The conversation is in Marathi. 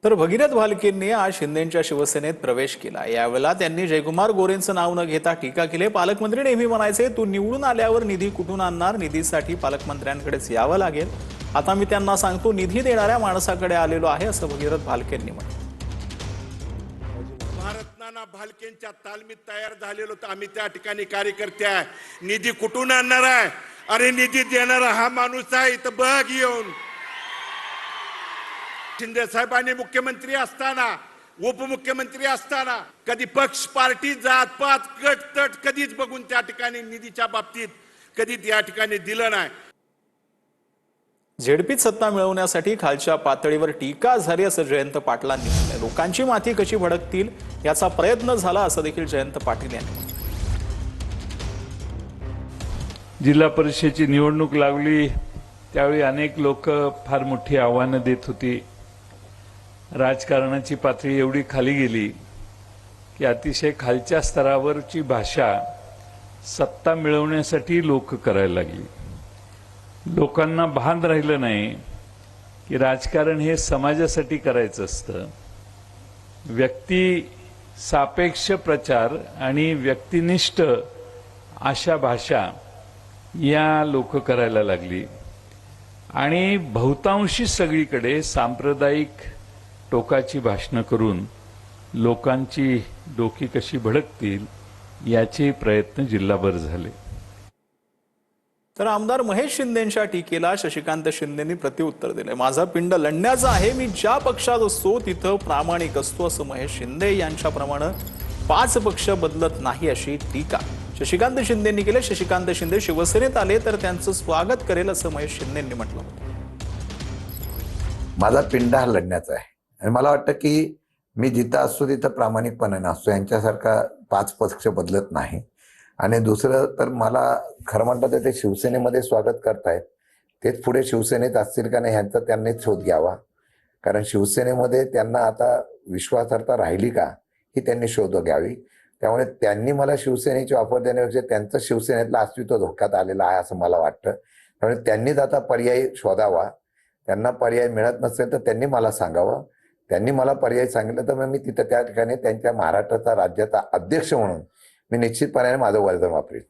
तर भगीरथ भालकेंनी आज शिंदेंच्या शिवसेनेत प्रवेश केला। यावेळेला त्यांनी जयकुमार गोरेंचं नाव न घेता टीका केली। पालकमंत्री नेहमी म्हणायचे, तू निवडून आल्यावर निधी कुठून आणणार, निधीसाठी पालकमंत्र्यांकडेच यावं लागेल। आता मी त्यांना सांगतो, निधी देणाऱ्या माणसाकडे आलेलो आहे, असं भगीरथ भालकेंनी म्हटलं। भारतनाना भालकेंच्या तालमीत तयार झालेलो तर आम्ही त्या ठिकाणी कार्यकर्ते आहे। निधी कुठून आणणार आहे? अरे निधी देणारा हा माणूस आहे, तर बघ येऊन। शिंदे साहेबांनी मुख्यमंत्री असताना, उपमुख्यमंत्री असताना कधी पक्ष पार्टी जात पात गट तट कधीच बघून त्या ठिकाणी निधीच्या बाबतीत कधी त्या ठिकाणी दिलं नाही। झेडपीत सत्ता मिळवण्यासाठी खालच्या पातळीवर टीका झाली, असं जयंत पाटलांनी म्हटलं। लोकांची माथी कशी भडकतील याचा प्रयत्न झाला, असं देखील जयंत पाटील यांनी म्हटलं। जिल्हा परिषदेची निवडणूक लागली त्यावेळी अनेक लोक फार मोठी आव्हानं देत होती। राजकारणाची पातळी एवढी खाली गेली की अतिशय खालच्या स्तरावरची भाषा सत्ता मिळवण्यासाठी लोक करायला लागली। लोकांना भान राहिलं नाही की राजकारण हे समाजासाठी करायचं असतं। व्यक्ती सापेक्ष प्रचार आणि व्यक्तिनिष्ठ अशा भाषा या लोक करायला लागली आणि बहुतांशी सगळीकडे सांप्रदायिक टोकाची भाषणं करून लोकांची डोकी कशी भडकतील याचे प्रयत्न जिल्हाभर झाले। तर आमदार महेश शिंदेंच्या टीकेला शशिकांत शिंदेंनी प्रत्युत्तर दिले। माझा पिंड लढण्याचा आहे, मी ज्या पक्षात असतो तिथं प्रामाणिक असतो, असं महेश शिंदे यांच्याप्रमाणे 5 पक्ष बदलत नाही, अशी टीका शशिकांत शिंदेंनी केली। शशिकांत शिंदे शिवसेनेत आले तर त्यांचं स्वागत करेल, असं महेश शिंदेंनी म्हटलं होतं। माझा पिंड हा लढण्याचा आहे आणि मला वाटतं की मी जिथं असतो तिथं प्रामाणिकपणाने असतो, यांच्यासारखा 5 पक्ष बदलत नाही। आणि दुसरं तर मला खरं म्हणतात ते शिवसेनेमध्ये स्वागत करतायत, तेच पुढे शिवसेनेत असतील का नाही ह्यांचा त्यांनीच शोध घ्यावा, कारण शिवसेनेमध्ये त्यांना आता विश्वासार्हता राहिली का ही त्यांनी शोध घ्यावी। त्यामुळे त्यांनी मला शिवसेनेची ऑफर देण्यापेक्षा त्यांचं शिवसेनेतलं अस्तित्व धोक्यात आलेलं आहे असं मला वाटतं। त्यामुळे त्यांनीच आता पर्याय शोधावा। त्यांना पर्याय मिळत नसेल तर त्यांनी मला सांगावं। त्यांनी मला पर्याय सांगितलं तर मग मी तिथं त्या ठिकाणी त्यांच्या महाराष्ट्राचा राज्याचा अध्यक्ष म्हणून मी निश्चितपणे माझं वर्तन वापरेन।